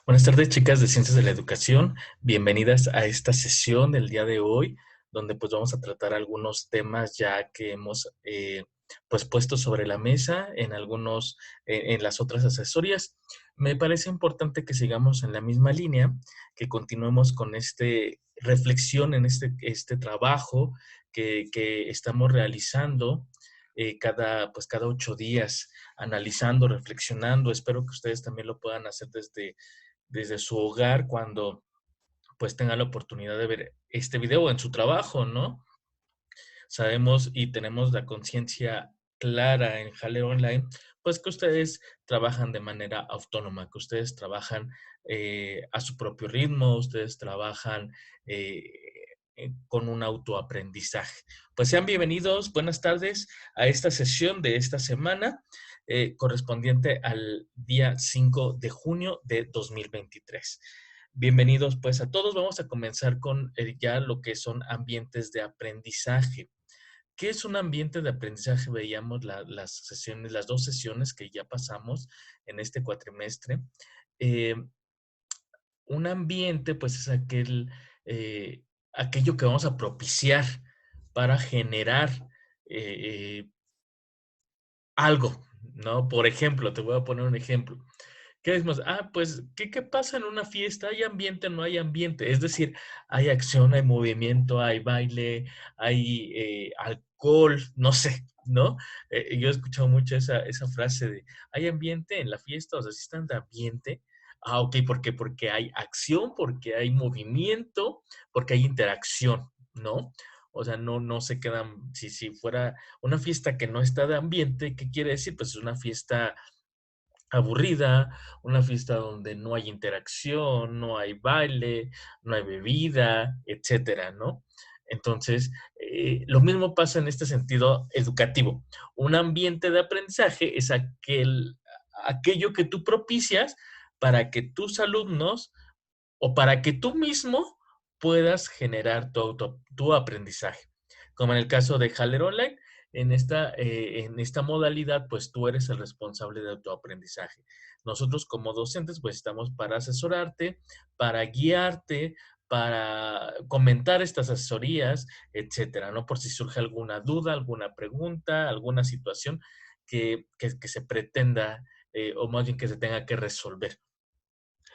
Buenas tardes, chicas de Ciencias de la Educación. Bienvenidas a esta sesión del día de hoy, donde pues vamos a tratar algunos temas ya que hemos pues puesto sobre la mesa en en las otras asesorías. Me parece importante que sigamos en la misma línea, que continuemos con este reflexión en este trabajo que estamos realizando cada 8 días, analizando, reflexionando. Espero que ustedes también lo puedan hacer desde su hogar cuando pues tengan la oportunidad de ver este video en su trabajo, ¿no? Sabemos y tenemos la conciencia clara en Jaleo Online, pues que ustedes trabajan de manera autónoma, que ustedes trabajan a su propio ritmo, ustedes trabajan eh, con un autoaprendizaje. Pues sean bienvenidos, buenas tardes a esta sesión de esta semana correspondiente al día 5 de junio de 2023. Bienvenidos pues a todos. Vamos a comenzar con ya lo que son ambientes de aprendizaje. ¿Qué es un ambiente de aprendizaje? Veíamos las 2 sesiones que ya pasamos en este cuatrimestre. Eh, un ambiente, pues, es aquello que vamos a propiciar para generar eh, algo, ¿no? Por ejemplo, te voy a poner un ejemplo. ¿Qué decimos? Pues, ¿qué pasa en una fiesta? ¿Hay ambiente o no hay ambiente? Es decir, hay acción, hay movimiento, hay baile, hay alcohol, no sé, ¿no? Yo he escuchado mucho esa frase de, ¿hay ambiente en la fiesta? O sea, ¿sí están de ambiente? Ok, ¿por qué? Porque hay acción, porque hay movimiento, porque hay interacción, ¿no? O sea, no se quedan, si fuera una fiesta que no está de ambiente, ¿qué quiere decir? Pues es una fiesta aburrida, una fiesta donde no hay interacción, no hay baile, no hay bebida, etcétera, ¿no? Entonces, lo mismo pasa en este sentido educativo. Un ambiente de aprendizaje es aquello que tú propicias para que tus alumnos o para que tú mismo puedas generar tu aprendizaje. Como en el caso de Haller Online, en esta modalidad, pues tú eres el responsable de tu aprendizaje. Nosotros como docentes, pues estamos para asesorarte, para guiarte, para comentar estas asesorías, etcétera, ¿no? Por si surge alguna duda, alguna pregunta, alguna situación que se pretenda, o más bien que se tenga que resolver.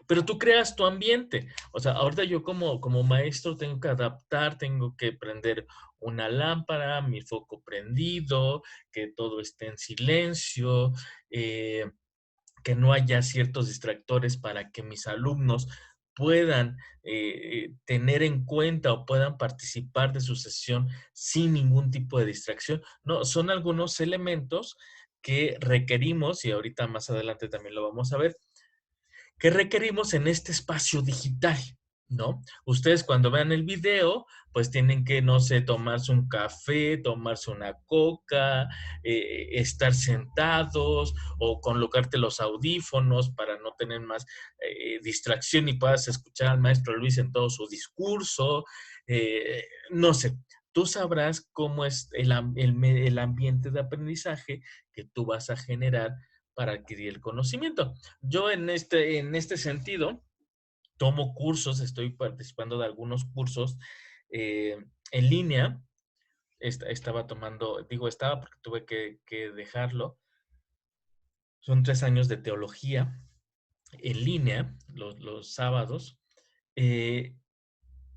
Pero tú creas tu ambiente. O sea, ahorita yo como maestro tengo que adaptar, tengo que prender una lámpara, mi foco prendido, que todo esté en silencio, que no haya ciertos distractores para que mis alumnos puedan tener en cuenta o puedan participar de su sesión sin ningún tipo de distracción. No, son algunos elementos que requerimos, y ahorita más adelante también lo vamos a ver, que requerimos en este espacio digital, ¿no? Ustedes cuando vean el video, pues tienen que, no sé, tomarse un café, tomarse una coca, estar sentados o colocarte los audífonos para no tener más distracción y puedas escuchar al maestro Luis en todo su discurso. No sé, tú sabrás cómo es el ambiente de aprendizaje que tú vas a generar para adquirir el conocimiento. Yo en este sentido tomo cursos, estoy participando de algunos cursos eh, en línea. Estaba tomando, digo estaba porque tuve que dejarlo. Son 3 años de teología en línea, los sábados. eh,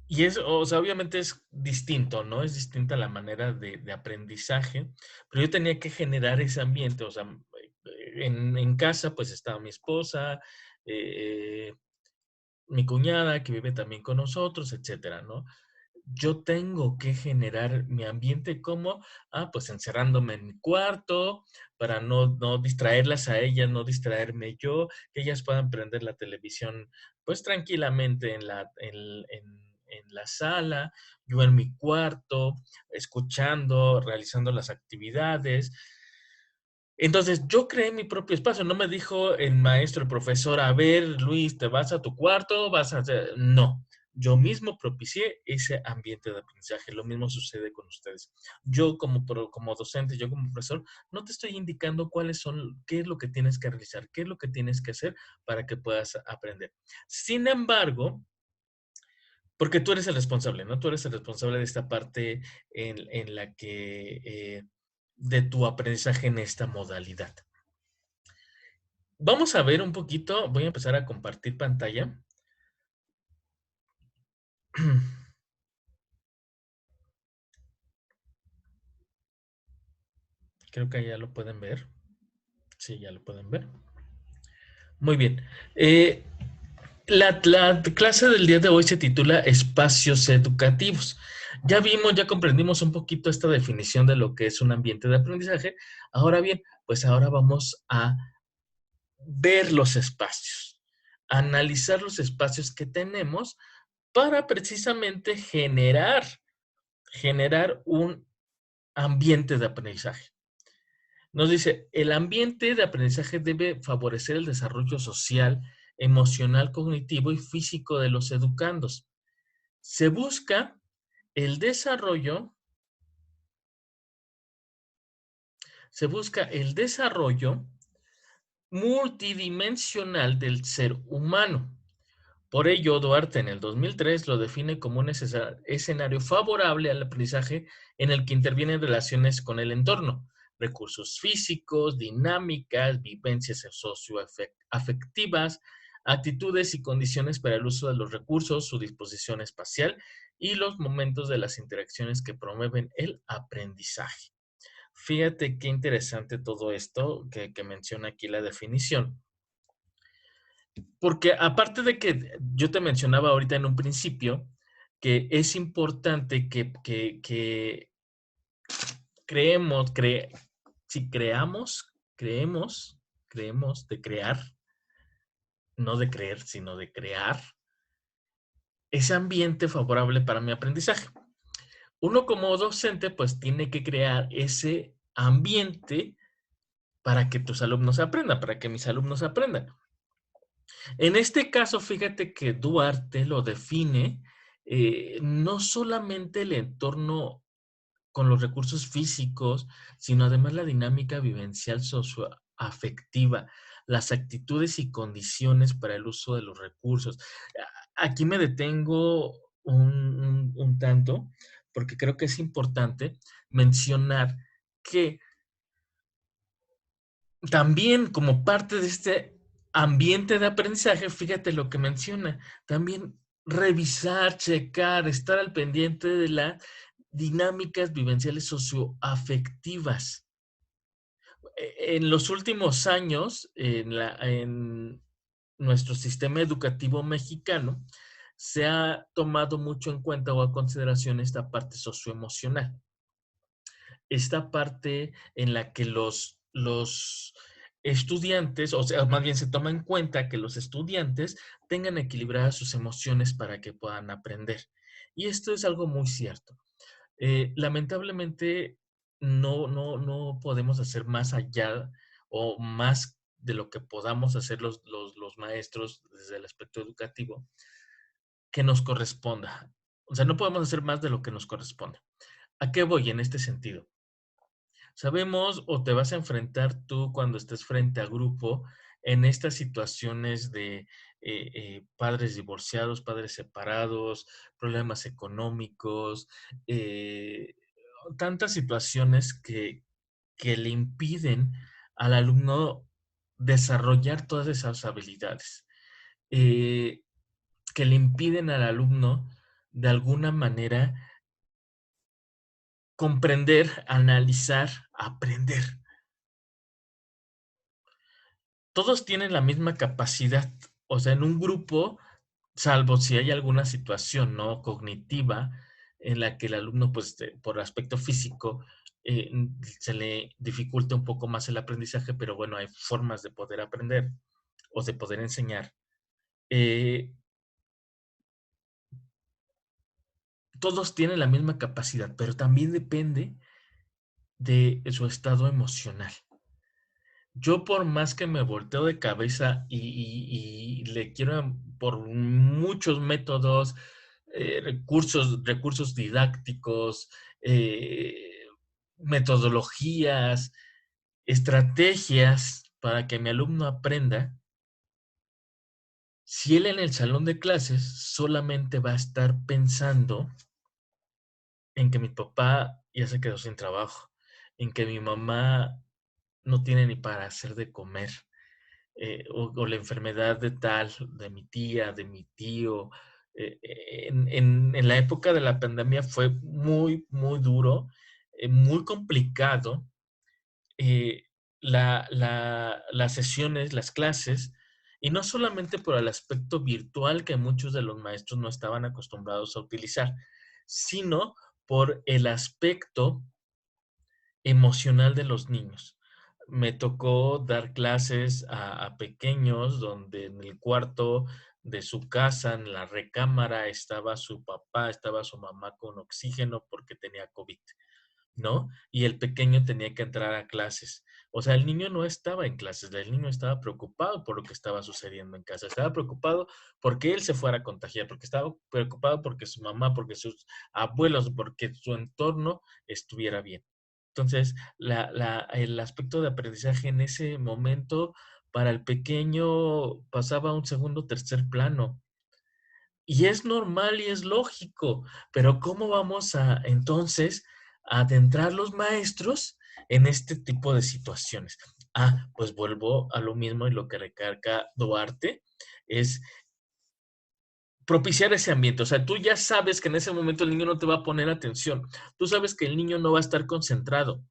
y o sea, obviamente es distinto, ¿no? Es distinta la manera de aprendizaje, pero yo tenía que generar ese ambiente, o sea, en casa pues estaba mi esposa, eh, mi cuñada que vive también con nosotros, etcétera, ¿no? Yo tengo que generar mi ambiente como, pues encerrándome en mi cuarto para no distraerlas a ellas, no distraerme yo, que ellas puedan prender la televisión pues tranquilamente en la sala, yo en mi cuarto, escuchando, realizando las actividades. Entonces, yo creé mi propio espacio, no me dijo el maestro, el profesor, a ver, Luis, ¿te vas a tu cuarto? Vas a hacer... No. Yo mismo propicié ese ambiente de aprendizaje. Lo mismo sucede con ustedes. Yo como docente, yo como profesor, no te estoy indicando qué es lo que tienes que realizar, qué es lo que tienes que hacer para que puedas aprender. Sin embargo, porque tú eres el responsable, ¿no? Tú eres el responsable de esta parte en la que, de tu aprendizaje en esta modalidad. Vamos a ver un poquito, voy a empezar a compartir pantalla. Creo que ya lo pueden ver. Sí, ya lo pueden ver. Muy bien. La clase del día de hoy se titula Espacios Educativos. Ya vimos, ya comprendimos un poquito esta definición de lo que es un ambiente de aprendizaje. Ahora bien, pues ahora vamos a ver los espacios, analizar los espacios que tenemos para precisamente generar un ambiente de aprendizaje. Nos dice, el ambiente de aprendizaje debe favorecer el desarrollo social, emocional, cognitivo y físico de los educandos. Se busca el desarrollo, se busca el desarrollo multidimensional del ser humano. Por ello, Duarte en el 2003 lo define como un escenario favorable al aprendizaje en el que intervienen relaciones con el entorno, recursos físicos, dinámicas, vivencias socioafectivas, actitudes y condiciones para el uso de los recursos, su disposición espacial y los momentos de las interacciones que promueven el aprendizaje. Fíjate qué interesante todo esto que menciona aquí la definición. Porque aparte de que yo te mencionaba ahorita en un principio que es importante que si creemos de crear, no de creer, sino de crear ese ambiente favorable para mi aprendizaje. Uno como docente, pues tiene que crear ese ambiente para que tus alumnos aprendan, para que mis alumnos aprendan. En este caso, fíjate que Duarte lo define no solamente el entorno con los recursos físicos, sino además la dinámica vivencial socioafectiva, las actitudes y condiciones para el uso de los recursos. Aquí me detengo un tanto, porque creo que es importante mencionar que también como parte de este ambiente de aprendizaje, fíjate lo que menciona, también revisar, checar, estar al pendiente de las dinámicas vivenciales socioafectivas. En los últimos años, en nuestro sistema educativo mexicano, se ha tomado mucho en cuenta o a consideración esta parte socioemocional, esta parte en la que los estudiantes, o sea, más bien se toma en cuenta que los estudiantes tengan equilibradas sus emociones para que puedan aprender. Y esto es algo muy cierto. Lamentablemente, no podemos hacer más allá o más de lo que podamos hacer los maestros desde el aspecto educativo que nos corresponda. O sea, no podemos hacer más de lo que nos corresponde. ¿A qué voy en este sentido? Sabemos o te vas a enfrentar tú cuando estés frente a grupo en estas situaciones de padres divorciados, padres separados, problemas económicos, eh, tantas situaciones que le impiden al alumno desarrollar todas esas habilidades, eh, que le impiden al alumno de alguna manera comprender, analizar, aprender. Todos tienen la misma capacidad, o sea, en un grupo, salvo si hay alguna situación, ¿no?, cognitiva, en la que el alumno, pues, por aspecto físico, se le dificulta un poco más el aprendizaje, pero bueno, hay formas de poder aprender o de poder enseñar. Eh, Todos tienen la misma capacidad, pero también depende de su estado emocional. Yo por más que me volteo de cabeza y le quiero por muchos métodos, recursos didácticos, eh, metodologías, estrategias para que mi alumno aprenda, si él en el salón de clases solamente va a estar pensando en que mi papá ya se quedó sin trabajo, en que mi mamá no tiene ni para hacer de comer, o la enfermedad de tal, de mi tía, de mi tío. En la época de la pandemia fue muy, muy duro, muy complicado, eh, las sesiones, las clases, y no solamente por el aspecto virtual que muchos de los maestros no estaban acostumbrados a utilizar, sino por el aspecto emocional de los niños. Me tocó dar clases a pequeños donde en el cuarto de su casa, en la recámara, estaba su papá, estaba su mamá con oxígeno porque tenía COVID, ¿no? Y el pequeño tenía que entrar a clases. O sea, el niño no estaba en clases, el niño estaba preocupado por lo que estaba sucediendo en casa, estaba preocupado porque él se fuera a contagiar, porque estaba preocupado porque su mamá, porque sus abuelos, porque su entorno estuviera bien. Entonces, el aspecto de aprendizaje en ese momento para el pequeño pasaba a un segundo, tercer plano. Y es normal y es lógico, pero ¿cómo vamos a entonces a adentrar los maestros en este tipo de situaciones? Pues vuelvo a lo mismo y lo que recarga Duarte es propiciar ese ambiente. O sea, tú ya sabes que en ese momento el niño no te va a poner atención. Tú sabes que el niño no va a estar concentrado.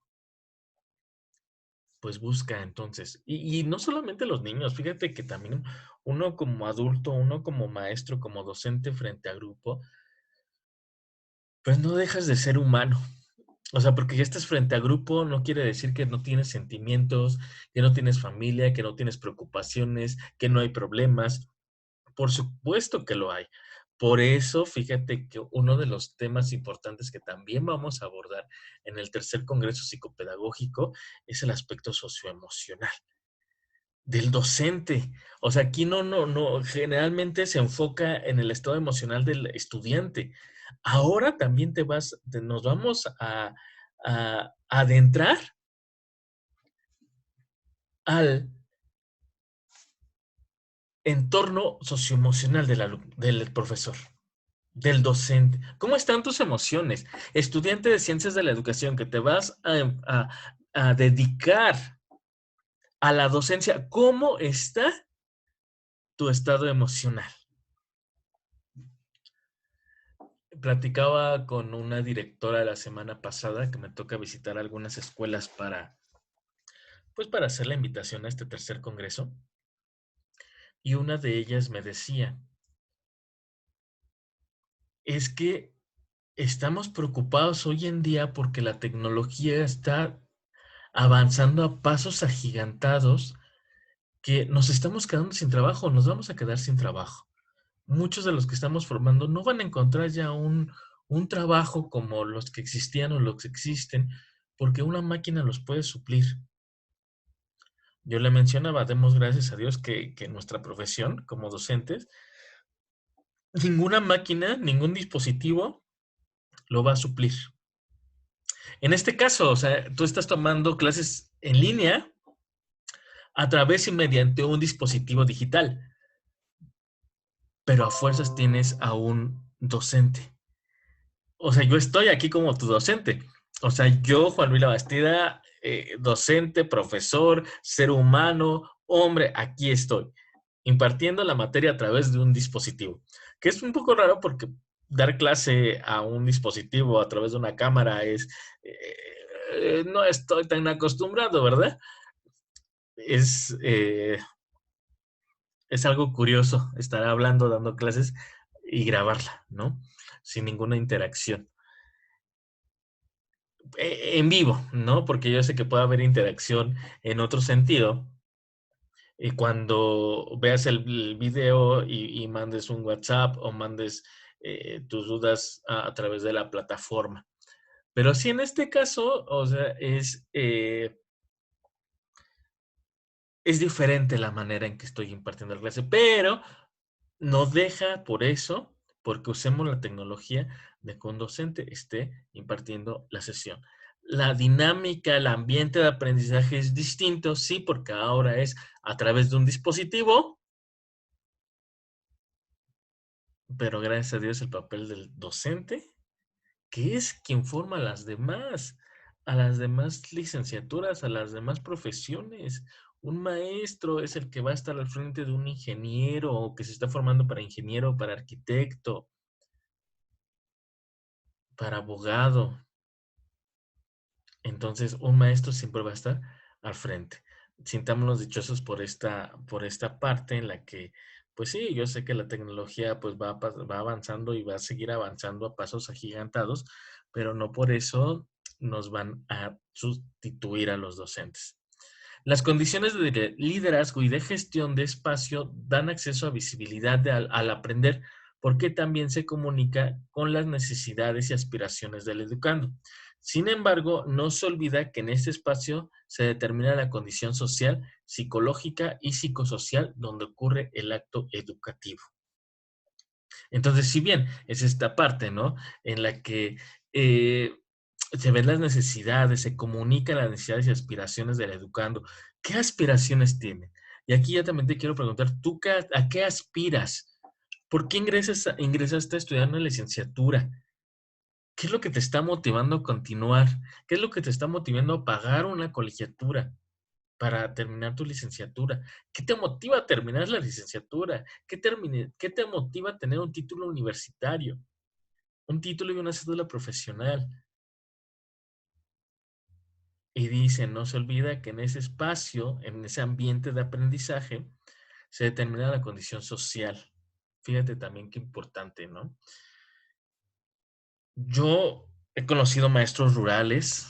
Pues busca entonces. Y no solamente los niños, fíjate que también uno como adulto, uno como maestro, como docente frente a grupo, pues no dejas de ser humano. O sea, porque ya estás frente a grupo, no quiere decir que no tienes sentimientos, que no tienes familia, que no tienes preocupaciones, que no hay problemas. Por supuesto que lo hay. Por eso, fíjate que uno de los temas importantes que también vamos a abordar en el tercer Congreso Psicopedagógico es el aspecto socioemocional del docente. O sea, aquí no, generalmente se enfoca en el estado emocional del estudiante. Ahora también nos vamos a adentrar al entorno socioemocional del profesor, del docente. ¿Cómo están tus emociones? Estudiante de ciencias de la educación que te vas a dedicar a la docencia, ¿cómo está tu estado emocional? Platicaba con una directora la semana pasada que me toca visitar algunas escuelas pues para hacer la invitación a este tercer congreso, y una de ellas me decía, es que estamos preocupados hoy en día porque la tecnología está avanzando a pasos agigantados que nos estamos quedando sin trabajo, nos vamos a quedar sin trabajo. Muchos de los que estamos formando no van a encontrar ya un trabajo como los que existían o los que existen, porque una máquina los puede suplir. Yo le mencionaba, demos gracias a Dios que nuestra profesión como docentes, ninguna máquina, ningún dispositivo lo va a suplir. En este caso, o sea, tú estás tomando clases en línea a través y mediante un dispositivo digital, pero a fuerzas tienes a un docente. O sea, yo estoy aquí como tu docente. O sea, yo, Juan Luis Labastida, docente, profesor, ser humano, hombre, aquí estoy, impartiendo la materia a través de un dispositivo. Que es un poco raro porque dar clase a un dispositivo a través de una cámara no estoy tan acostumbrado, ¿verdad? Es, eh, es algo curioso estar hablando, dando clases y grabarla, ¿no? Sin ninguna interacción. En vivo, ¿no? Porque yo sé que puede haber interacción en otro sentido. Y cuando veas el video y mandes un WhatsApp o mandes tus dudas a través de la plataforma. Pero sí, en este caso, o sea, es diferente la manera en que estoy impartiendo la clase, pero no deja por eso porque usemos la tecnología de que un docente esté impartiendo la sesión. La dinámica, el ambiente de aprendizaje es distinto, sí, porque ahora es a través de un dispositivo, pero gracias a Dios el papel del docente, que es quien forma a las demás licenciaturas, a las demás profesiones. Un maestro es el que va a estar al frente de un ingeniero o que se está formando para ingeniero, para arquitecto, para abogado. Entonces, un maestro siempre va a estar al frente. Sintámonos dichosos por esta parte en la que, pues sí, yo sé que la tecnología pues va avanzando y va a seguir avanzando a pasos agigantados, pero no por eso nos van a sustituir a los docentes. Las condiciones de liderazgo y de gestión de espacio dan acceso a visibilidad al aprender, porque también se comunica con las necesidades y aspiraciones del educando. Sin embargo, no se olvida que en este espacio se determina la condición social, psicológica y psicosocial donde ocurre el acto educativo. Entonces, si bien es esta parte, ¿no? En la que eh, se ven las necesidades, se comunican las necesidades y aspiraciones del educando. ¿Qué aspiraciones tiene? Y aquí ya también te quiero preguntar, ¿tú a qué aspiras? ¿Por qué ingresaste a estudiar una licenciatura? ¿Qué es lo que te está motivando a continuar? ¿Qué es lo que te está motivando a pagar una colegiatura para terminar tu licenciatura? ¿Qué te motiva a terminar la licenciatura? ¿Qué te motiva a tener un título universitario? Un título y una cédula profesional. Y dice, no se olvida que en ese espacio, en ese ambiente de aprendizaje, se determina la condición social. Fíjate también qué importante, ¿no? Yo he conocido maestros rurales,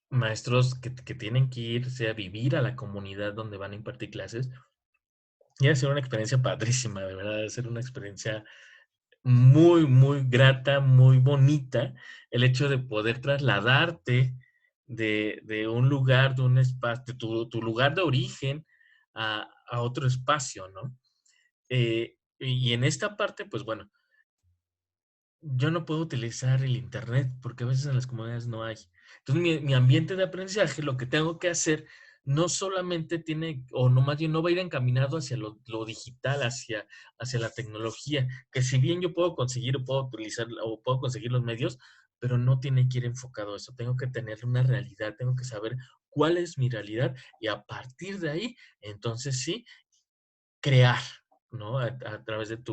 maestros que tienen que irse a vivir a la comunidad donde van a impartir clases. Y ha sido una experiencia padrísima, de verdad, debe ser una experiencia muy, muy grata, muy bonita, el hecho de poder trasladarte de un lugar, de un espacio, de tu lugar de origen a otro espacio, ¿no? Y en esta parte, pues bueno, yo no puedo utilizar el internet porque a veces en las comunidades no hay. Entonces, mi ambiente de aprendizaje, lo que tengo que hacer, no solamente tiene, o no más bien, no va a ir encaminado hacia lo digital, hacia la tecnología, que si bien yo puedo conseguir o puedo utilizar o puedo conseguir los medios, pero no tiene que ir enfocado a eso. Tengo que tener una realidad, tengo que saber cuál es mi realidad y a partir de ahí, entonces sí, crear, ¿no? A través de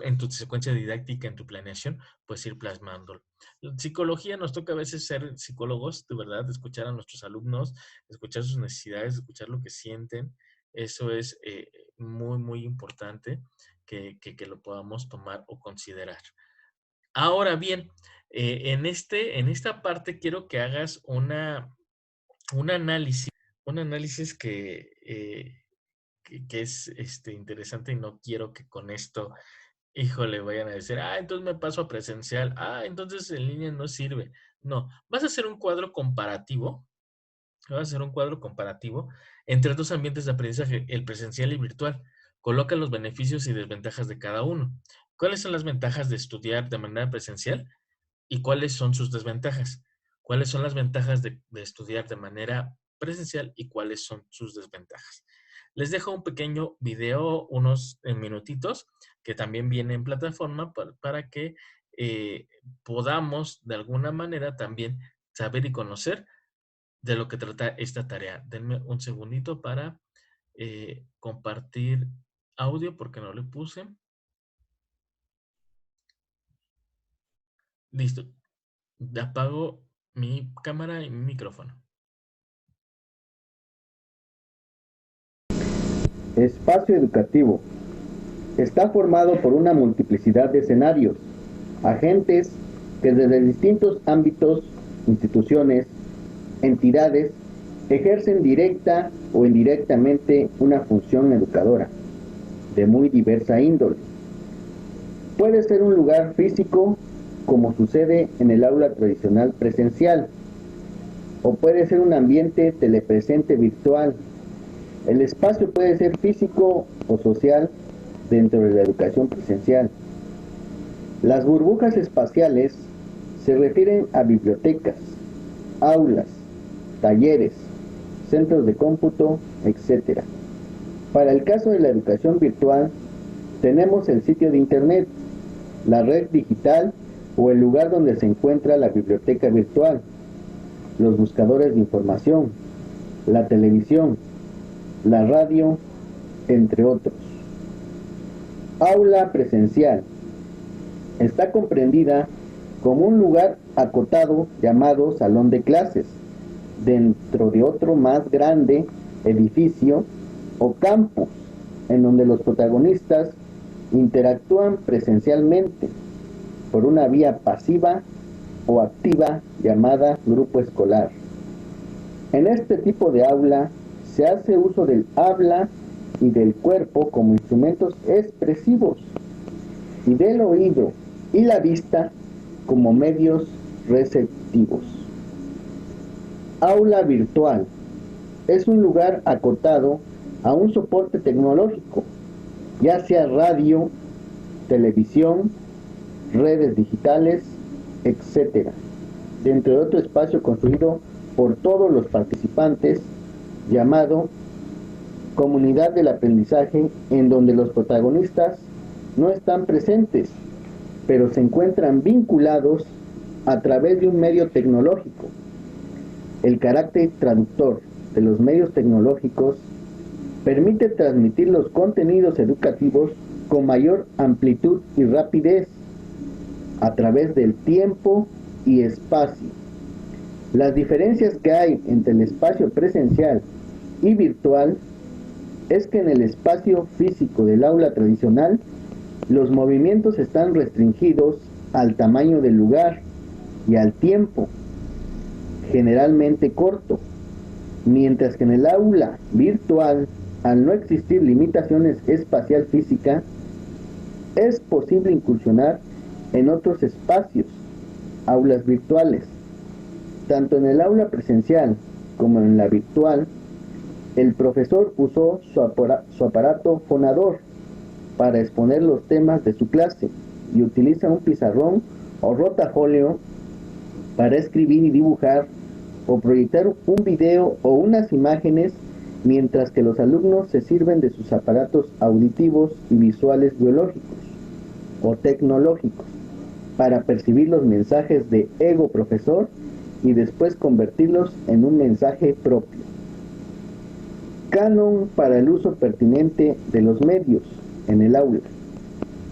en tu secuencia didáctica, en tu planeación, pues ir plasmándolo. En psicología nos toca a veces ser psicólogos, de verdad, escuchar a nuestros alumnos, escuchar sus necesidades, escuchar lo que sienten. Eso es muy, muy importante que lo podamos tomar o considerar. Ahora bien, en esta parte quiero que hagas un análisis, un análisis que es interesante y no quiero que con esto, híjole, vayan a decir, entonces me paso a presencial, entonces en línea no sirve. No, vas a hacer un cuadro comparativo, vas a hacer un cuadro comparativo entre dos ambientes de aprendizaje, el presencial y virtual. Coloca los beneficios y desventajas de cada uno. ¿Cuáles son las ventajas de estudiar de manera presencial y cuáles son sus desventajas? ¿Cuáles son las ventajas de estudiar de manera presencial y cuáles son sus desventajas? Les dejo un pequeño video, unos minutitos, que también viene en plataforma para que podamos de alguna manera también saber y conocer de lo que trata esta tarea. Denme un segundito para compartir audio porque no le puse. Listo. Apago mi cámara y mi micrófono. Espacio educativo. Está formado por una multiplicidad de escenarios, agentes que desde distintos ámbitos, instituciones, entidades, ejercen directa o indirectamente una función educadora, de muy diversa índole. Puede ser un lugar físico, como sucede en el aula tradicional presencial, o puede ser un ambiente telepresente virtual. El espacio puede ser físico o social dentro de la educación presencial. Las burbujas espaciales se refieren a bibliotecas, aulas, talleres, centros de cómputo, etc. Para el caso de la educación virtual, tenemos el sitio de Internet, la red digital o el lugar donde se encuentra la biblioteca virtual, los buscadores de información, la televisión, la radio, entre otros. Aula presencial. Está comprendida como un lugar acotado llamado salón de clases, dentro de otro más grande edificio o campus, en donde los protagonistas interactúan presencialmente por una vía pasiva o activa llamada grupo escolar. En este tipo de aula se hace uso del habla y del cuerpo como instrumentos expresivos y del oído y la vista como medios receptivos. Aula virtual es un lugar acotado a un soporte tecnológico, ya sea radio, televisión, redes digitales, etc., dentro de otro espacio construido por todos los participantes, llamado comunidad del aprendizaje, en donde los protagonistas no están presentes, pero se encuentran vinculados a través de un medio tecnológico. El carácter traductor de los medios tecnológicos permite transmitir los contenidos educativos con mayor amplitud y rapidez a través del tiempo y espacio. Las diferencias que hay entre el espacio presencial y virtual es que en el espacio físico del aula tradicional los movimientos están restringidos al tamaño del lugar y al tiempo, generalmente corto, mientras que en el aula virtual, al no existir limitaciones espacial física, es posible incursionar en otros espacios, aulas virtuales. Tanto en el aula presencial como en la virtual, el profesor usó su aparato fonador para exponer los temas de su clase y utiliza un pizarrón o rotafóleo para escribir y dibujar o proyectar un video o unas imágenes, mientras que los alumnos se sirven de sus aparatos auditivos y visuales biológicos o tecnológicos para percibir los mensajes de ego profesor y después convertirlos en un mensaje propio. Canon para el uso pertinente de los medios en el aula.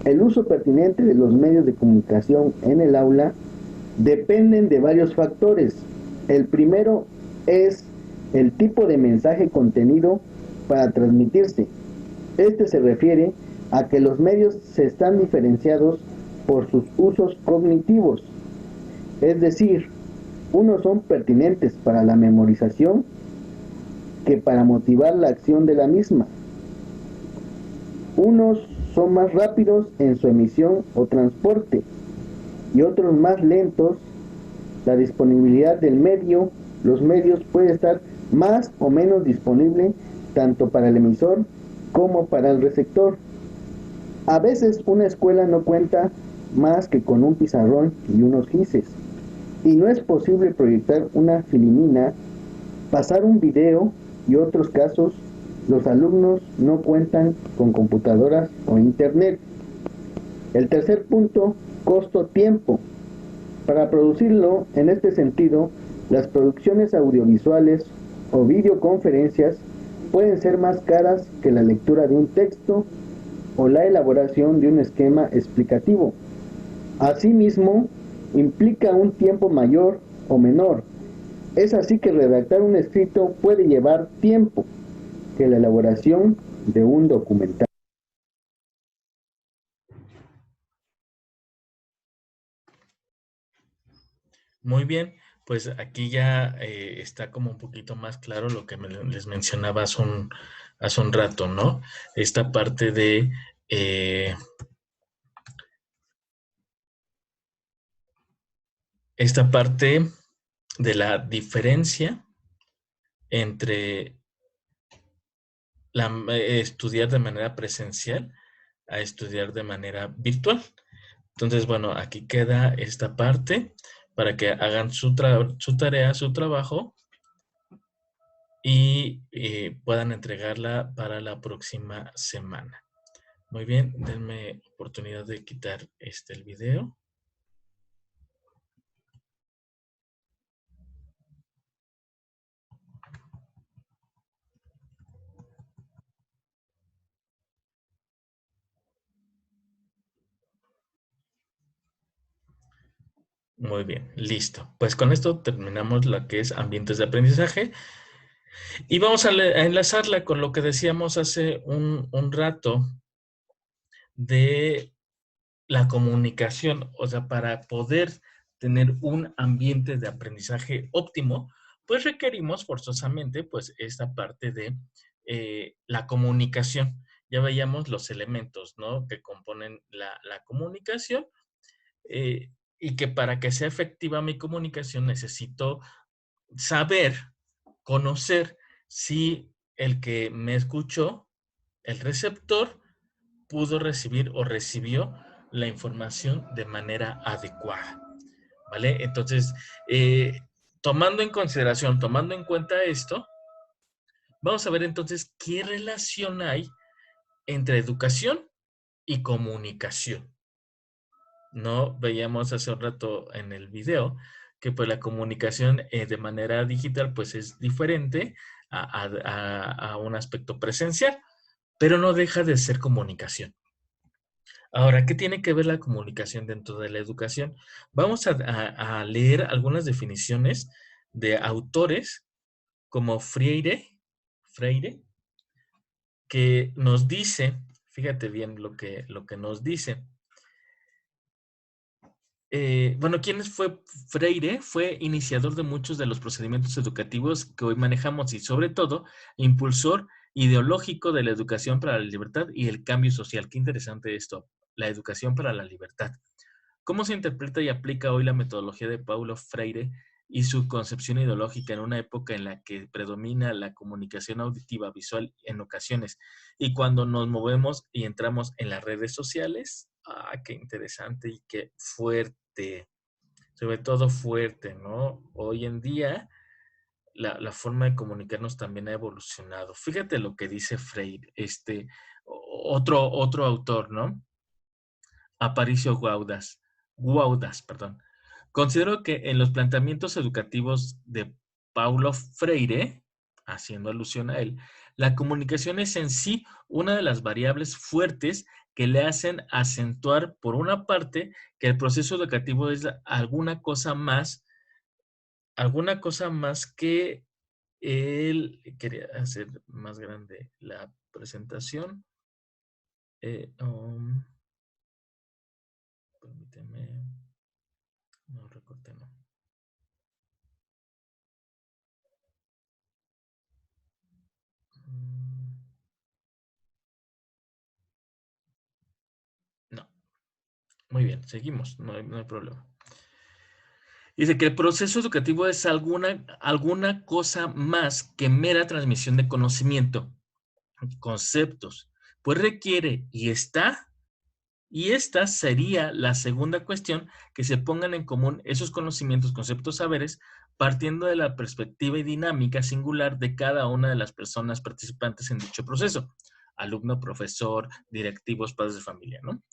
El uso pertinente de los medios de comunicación en el aula dependen de varios factores. El primero es el tipo de mensaje contenido para transmitirse. Este se refiere a que los medios se están diferenciados por sus usos cognitivos, es decir, unos son pertinentes para la memorización que para motivar la acción de la misma. Unos son más rápidos en su emisión o transporte y otros más lentos. La disponibilidad del medio, los medios puede estar más o menos disponible tanto para el emisor como para el receptor. A veces una escuela no cuenta más que con un pizarrón y unos gises, y no es posible proyectar una filmina, pasar un video, y otros casos los alumnos no cuentan con computadoras o internet. El tercer punto, costo-tiempo. Para producirlo, en este sentido, las producciones audiovisuales o videoconferencias pueden ser más caras que la lectura de un texto o la elaboración de un esquema explicativo. Asimismo, implica un tiempo mayor o menor. Es así que redactar un escrito puede llevar tiempo que la elaboración de un documental. Muy bien, pues aquí ya está como un poquito más claro lo que les mencionaba hace un rato, ¿no? Esta parte de esta parte de la diferencia entre estudiar de manera presencial a estudiar de manera virtual. Entonces, bueno, aquí queda esta parte para que hagan su tarea, su trabajo y puedan entregarla para la próxima semana. Muy bien, denme oportunidad de quitar el video. Muy bien, listo. Pues con esto terminamos lo que es ambientes de aprendizaje y vamos a enlazarla con lo que decíamos hace un rato de la comunicación. O sea, para poder tener un ambiente de aprendizaje óptimo, pues requerimos forzosamente pues esta parte de la comunicación. Ya veíamos los elementos, ¿no?, que componen la comunicación. Y que para que sea efectiva mi comunicación necesito saber, conocer si el que me escuchó, el receptor, pudo recibir o recibió la información de manera adecuada, ¿vale? Entonces, tomando en consideración, tomando en cuenta esto, vamos a ver entonces qué relación hay entre educación y comunicación. No veíamos hace un rato en el video que pues la comunicación de manera digital pues es diferente a un aspecto presencial, pero no deja de ser comunicación. Ahora, ¿qué tiene que ver la comunicación dentro de la educación? Vamos a leer algunas definiciones de autores como Freire, que nos dice, fíjate bien lo que nos dice. Bueno, ¿quién fue Freire? Fue iniciador de muchos de los procedimientos educativos que hoy manejamos y, sobre todo, impulsor ideológico de la educación para la libertad y el cambio social. Qué interesante esto, la educación para la libertad. ¿Cómo se interpreta y aplica hoy la metodología de Paulo Freire y su concepción ideológica en una época en la que predomina la comunicación auditiva visual en ocasiones y cuando nos movemos y entramos en las redes sociales? Ah, qué interesante y qué fuerte, sobre todo fuerte, ¿no? Hoy en día la forma de comunicarnos también ha evolucionado. Fíjate lo que dice Freire, otro autor, ¿no? Aparicio Guaudas, perdón. Considero que en los planteamientos educativos de Paulo Freire, haciendo alusión a él, la comunicación es en sí una de las variables fuertes que le hacen acentuar, por una parte, que el proceso educativo es alguna cosa más que él quería hacer más grande la presentación. Permíteme. No, recorte no. Mm, No. Muy bien, seguimos, no hay problema. Dice que el proceso educativo es alguna cosa más que mera transmisión de conocimiento, conceptos, pues requiere y esta sería la segunda cuestión, que se pongan en común esos conocimientos, conceptos, saberes, partiendo de la perspectiva y dinámica singular de cada una de las personas participantes en dicho proceso, alumno, profesor, directivos, padres de familia, ¿no?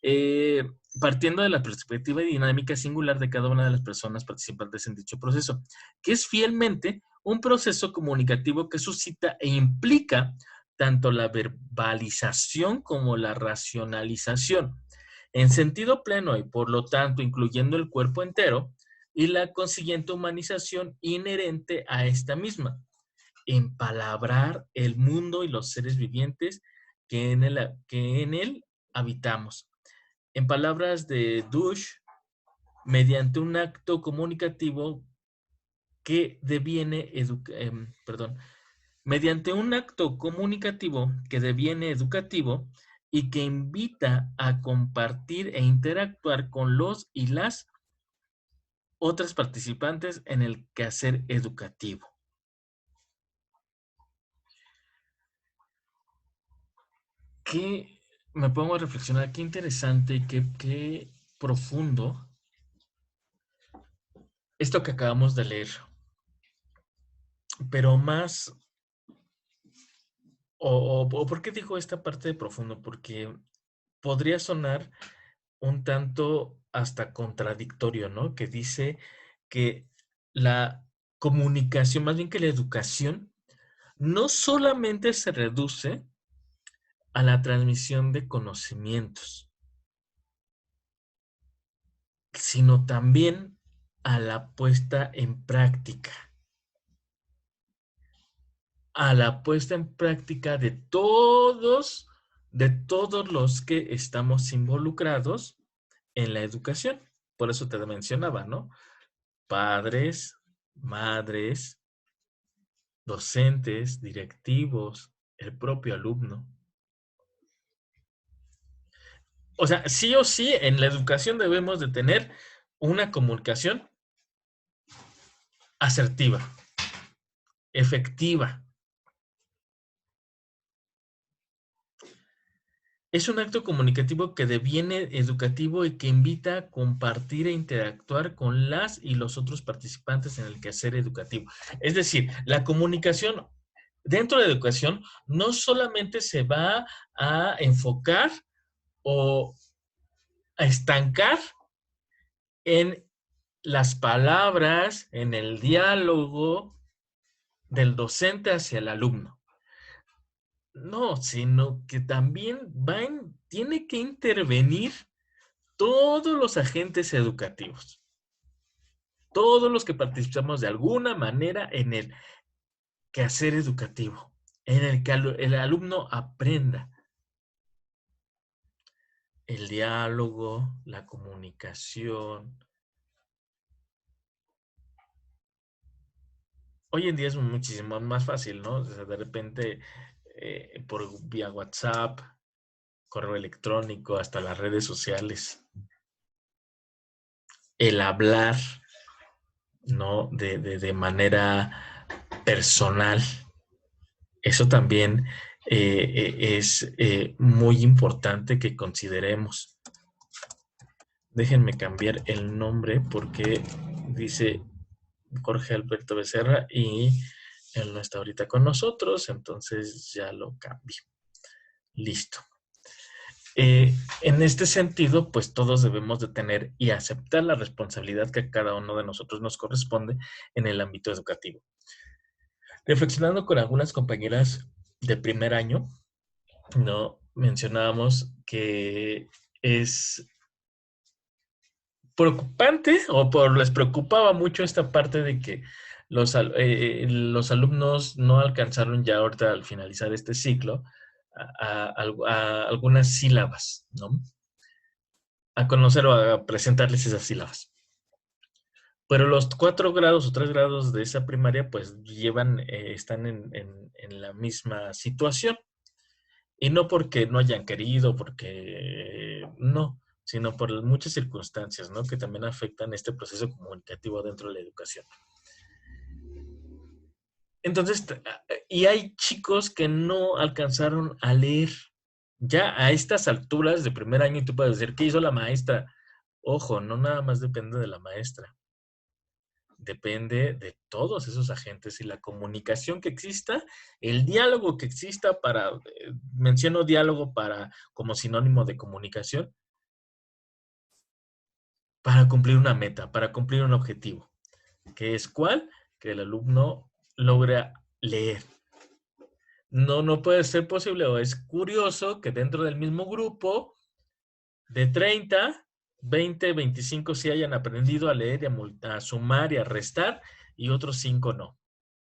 eh, Partiendo de la perspectiva y dinámica singular de cada una de las personas participantes en dicho proceso, que es fielmente un proceso comunicativo que suscita e implica tanto la verbalización como la racionalización, en sentido pleno y por lo tanto incluyendo el cuerpo entero y la consiguiente humanización inherente a esta misma, empalabrar el mundo y los seres vivientes que en él habitamos. En palabras de Dush, mediante un acto comunicativo que deviene mediante un acto comunicativo que deviene educativo y que invita a compartir e interactuar con los y las otras participantes en el quehacer educativo. Que me pongo a reflexionar, qué interesante, qué profundo esto que acabamos de leer, pero más, o ¿por qué digo esta parte de profundo? Porque podría sonar un tanto hasta contradictorio, ¿no? Que dice que la comunicación, más bien que la educación, no solamente se reduce a la transmisión de conocimientos, sino también a la puesta en práctica, a la puesta en práctica de todos los que estamos involucrados en la educación. Por eso te mencionaba, ¿no? Padres, madres, docentes, directivos, el propio alumno. O sea, sí o sí, en la educación debemos de tener una comunicación asertiva, efectiva. Es un acto comunicativo que deviene educativo y que invita a compartir e interactuar con las y los otros participantes en el quehacer educativo. Es decir, la comunicación dentro de la educación no solamente se va a enfocar o a estancar en las palabras, en el diálogo del docente hacia el alumno. No, sino que también tiene que intervenir todos los agentes educativos, todos los que participamos de alguna manera en el quehacer educativo, en el que el alumno aprenda el diálogo, la comunicación. Hoy en día es muchísimo más fácil, ¿no? O sea, de repente, por vía WhatsApp, correo electrónico, hasta las redes sociales, el hablar, ¿no? De manera personal. Eso también es muy importante que consideremos. Déjenme cambiar el nombre porque dice Jorge Alberto Becerra y él no está ahorita con nosotros, entonces ya lo cambio. Listo. En este sentido, pues todos debemos de tener y aceptar la responsabilidad que a cada uno de nosotros nos corresponde en el ámbito educativo. Reflexionando con algunas compañeras de primer año, ¿no? Mencionábamos que es preocupante les preocupaba mucho esta parte de que los alumnos no alcanzaron ya ahorita al finalizar este ciclo a algunas sílabas, ¿no? A conocer o a presentarles esas sílabas. Pero los 4 grados o 3 grados de esa primaria pues están en la misma situación. Y no porque no hayan querido, porque no, sino por muchas circunstancias, ¿no? Que también afectan este proceso comunicativo dentro de la educación. Entonces, y hay chicos que no alcanzaron a leer. Ya a estas alturas de primer año, y tú puedes decir, ¿qué hizo la maestra? Ojo, no nada más depende de la maestra. Depende de todos esos agentes y la comunicación que exista, el diálogo que exista menciono diálogo como sinónimo de comunicación, para cumplir una meta, para cumplir un objetivo. ¿Qué es cuál? Que el alumno logre leer. No puede ser posible, o es curioso que dentro del mismo grupo de 30, 20, 25 sí hayan aprendido a leer, a sumar y a restar, y otros 5 no.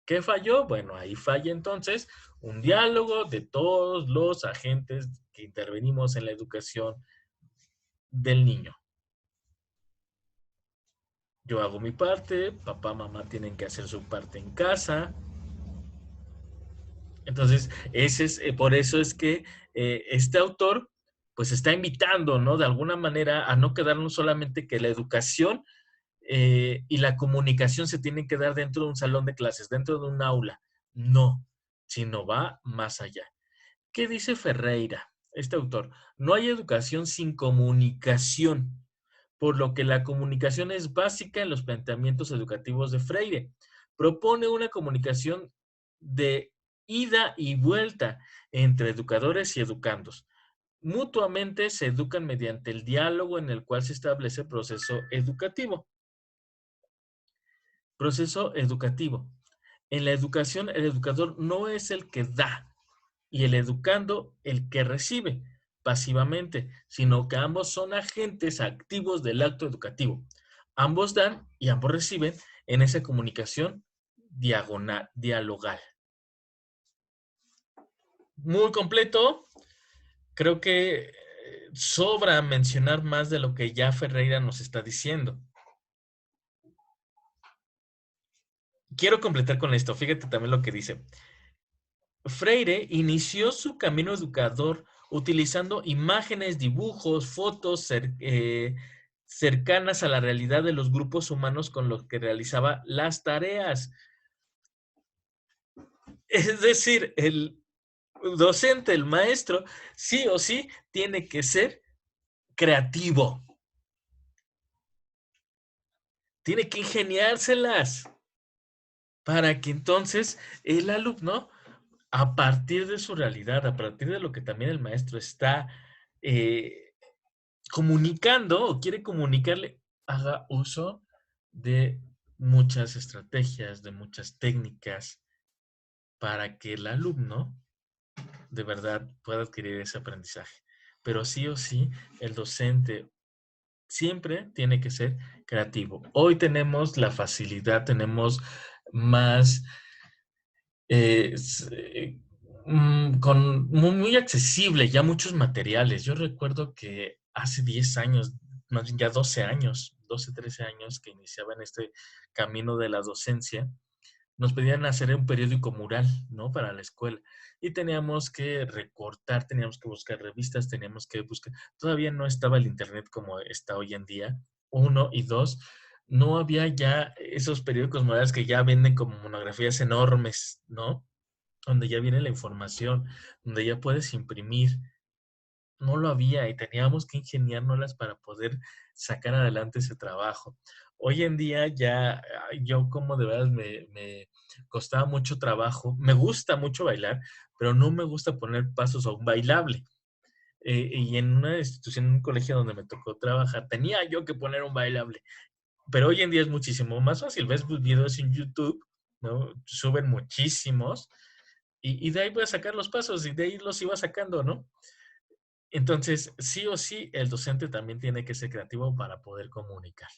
¿Qué falló? Bueno, ahí falla entonces un diálogo de todos los agentes que intervenimos en la educación del niño. Yo hago mi parte, papá, mamá tienen que hacer su parte en casa. Entonces, por eso es que este autor pues está invitando, ¿no? De alguna manera a no quedarnos solamente que la educación y la comunicación se tienen que dar dentro de un salón de clases, dentro de un aula. No, sino va más allá. ¿Qué dice Ferreira, este autor? No hay educación sin comunicación. por lo que la comunicación es básica en los planteamientos educativos de Freire. Propone una comunicación de ida y vuelta entre educadores y educandos. Mutuamente se educan mediante el diálogo en el cual se establece proceso educativo. Proceso educativo. En la educación, el educador no es el que da y el educando el que recibe pasivamente, sino que ambos son agentes activos del acto educativo. Ambos dan y ambos reciben en esa comunicación dialogal. Muy completo. Creo que sobra mencionar más de lo que ya Ferreira nos está diciendo. Quiero completar con esto. Fíjate también lo que dice. Freire inició su camino educador utilizando imágenes, dibujos, fotos cercanas a la realidad de los grupos humanos con los que realizaba las tareas. Es decir, el docente, el maestro, sí o sí tiene que ser creativo. Tiene que ingeniárselas para que entonces el alumno, a partir de su realidad, a partir de lo que también el maestro está comunicando o quiere comunicarle, haga uso de muchas estrategias, de muchas técnicas para que el alumno de verdad pueda adquirir ese aprendizaje. Pero sí o sí, el docente siempre tiene que ser creativo. Hoy tenemos la facilidad, tenemos más con muy accesible ya muchos materiales. Yo recuerdo que hace 10 años, más bien ya 12 años, 12, 13 años que iniciaba en este camino de la docencia, nos pedían hacer un periódico mural, ¿no? Para la escuela. Y teníamos que recortar, teníamos que buscar revistas, teníamos que buscar. Todavía no estaba el internet como está hoy en día. Uno y dos, no había ya esos periódicos murales que ya venden como monografías enormes, ¿no? Donde ya viene la información, donde ya puedes imprimir. No lo había y teníamos que ingeniárnoslas para poder sacar adelante ese trabajo. Hoy en día ya yo como de verdad me costaba mucho trabajo. Me gusta mucho bailar, pero no me gusta poner pasos a un bailable. Y en una institución, en un colegio donde me tocó trabajar, tenía yo que poner un bailable. Pero hoy en día es muchísimo más fácil. Ves videos en YouTube, ¿no? Suben muchísimos y de ahí voy a sacar los pasos y de ahí los iba sacando, ¿no? Entonces, sí o sí, el docente también tiene que ser creativo para poder comunicar.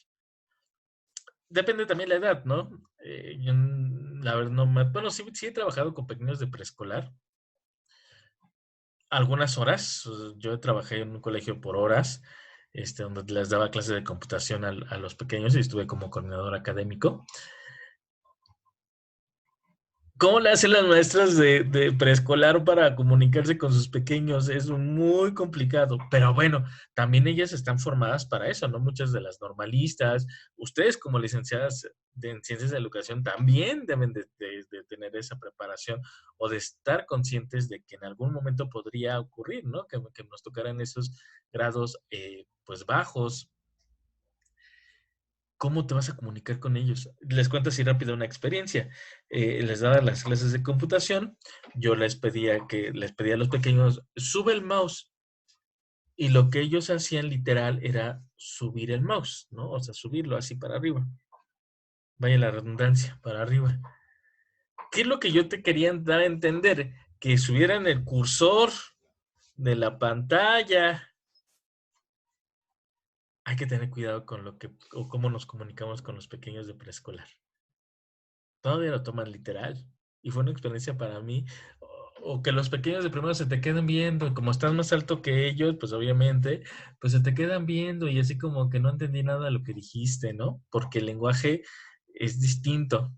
Depende también la edad, ¿no? Yo, la verdad, no me... Bueno, sí, sí he trabajado con pequeños de preescolar. Algunas horas. Yo trabajé en un colegio por horas, donde les daba clases de computación a los pequeños y estuve como coordinador académico. ¿Cómo le hacen las maestras de preescolar para comunicarse con sus pequeños? Es muy complicado, pero bueno, también ellas están formadas para eso, ¿no? Muchas de las normalistas, ustedes como licenciadas en ciencias de la educación también deben de tener esa preparación o de estar conscientes de que en algún momento podría ocurrir, ¿no? Que nos tocaran esos grados pues bajos. ¿Cómo te vas a comunicar con ellos? Les cuento así rápido una experiencia. Les daba las clases de computación, yo les pedía a los pequeños, sube el mouse. Y lo que ellos hacían literal era subir el mouse, ¿no? O sea, subirlo así para arriba. Vaya la redundancia, para arriba. ¿Qué es lo que yo te quería dar a entender? Que subieran el cursor de la pantalla. Hay que tener cuidado con lo que, o cómo nos comunicamos con los pequeños de preescolar. Todavía lo toman literal. Y fue una experiencia para mí. O que los pequeños de primero se te quedan viendo, como estás más alto que ellos, pues obviamente, pues se te quedan viendo y así como que no entendí nada de lo que dijiste, ¿no? Porque el lenguaje es distinto.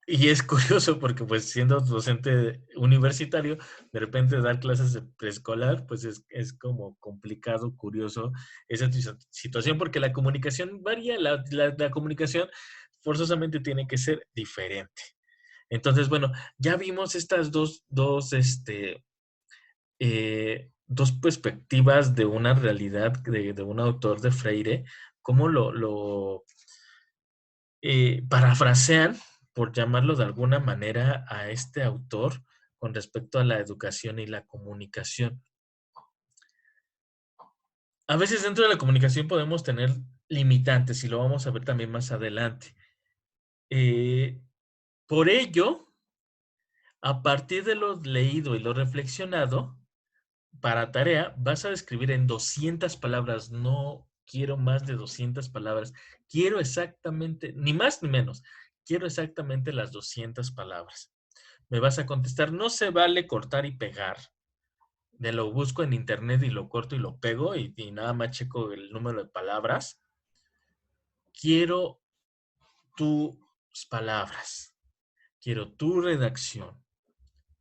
Y es curioso porque pues siendo docente universitario, de repente dar clases de preescolar, pues es como complicado, curioso esa situación porque la comunicación varía, la comunicación forzosamente tiene que ser diferente. Entonces, bueno, ya vimos estas dos dos perspectivas de una realidad de un autor de Freire, cómo lo parafrasean, por llamarlo de alguna manera, a este autor con respecto a la educación y la comunicación. A veces dentro de la comunicación podemos tener limitantes y lo vamos a ver también más adelante. Por ello, a partir de lo leído y lo reflexionado, para tarea vas a describir en 200 palabras. No quiero más de 200 palabras. Quiero exactamente, ni más ni menos, quiero exactamente las 200 palabras. Me vas a contestar, no se vale cortar y pegar. De lo busco en internet y lo corto y lo pego y nada más checo el número de palabras. Quiero tus palabras. Quiero tu redacción.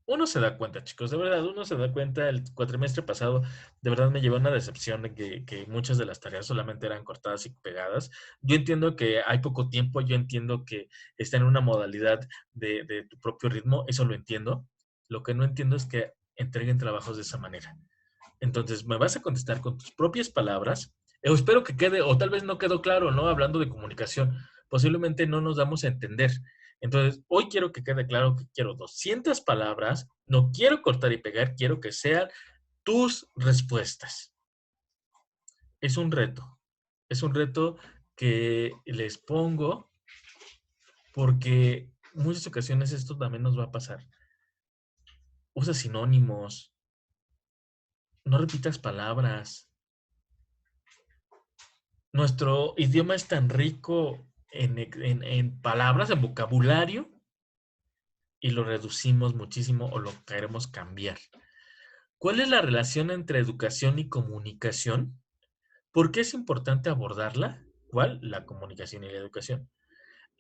Uno se da cuenta, chicos, de verdad, uno se da cuenta. El cuatrimestre pasado, de verdad me llevó una decepción de que muchas de las tareas solamente eran cortadas y pegadas. Yo entiendo que hay poco tiempo, yo entiendo que está en una modalidad de tu propio ritmo, eso lo entiendo. Lo que no entiendo es que entreguen trabajos de esa manera. Entonces, me vas a contestar con tus propias palabras. Espero que quede, o tal vez no quedó claro, ¿no? Hablando de comunicación, posiblemente no nos damos a entender. Entonces, hoy quiero que quede claro que quiero 200 palabras, no quiero cortar y pegar, quiero que sean tus respuestas. Es un reto que les pongo porque en muchas ocasiones esto también nos va a pasar. Usa sinónimos, no repitas palabras. Nuestro idioma es tan rico en palabras, en vocabulario, y lo reducimos muchísimo o lo queremos cambiar. ¿Cuál es la relación entre educación y comunicación? ¿Por qué es importante abordarla? ¿Cuál? La comunicación y la educación.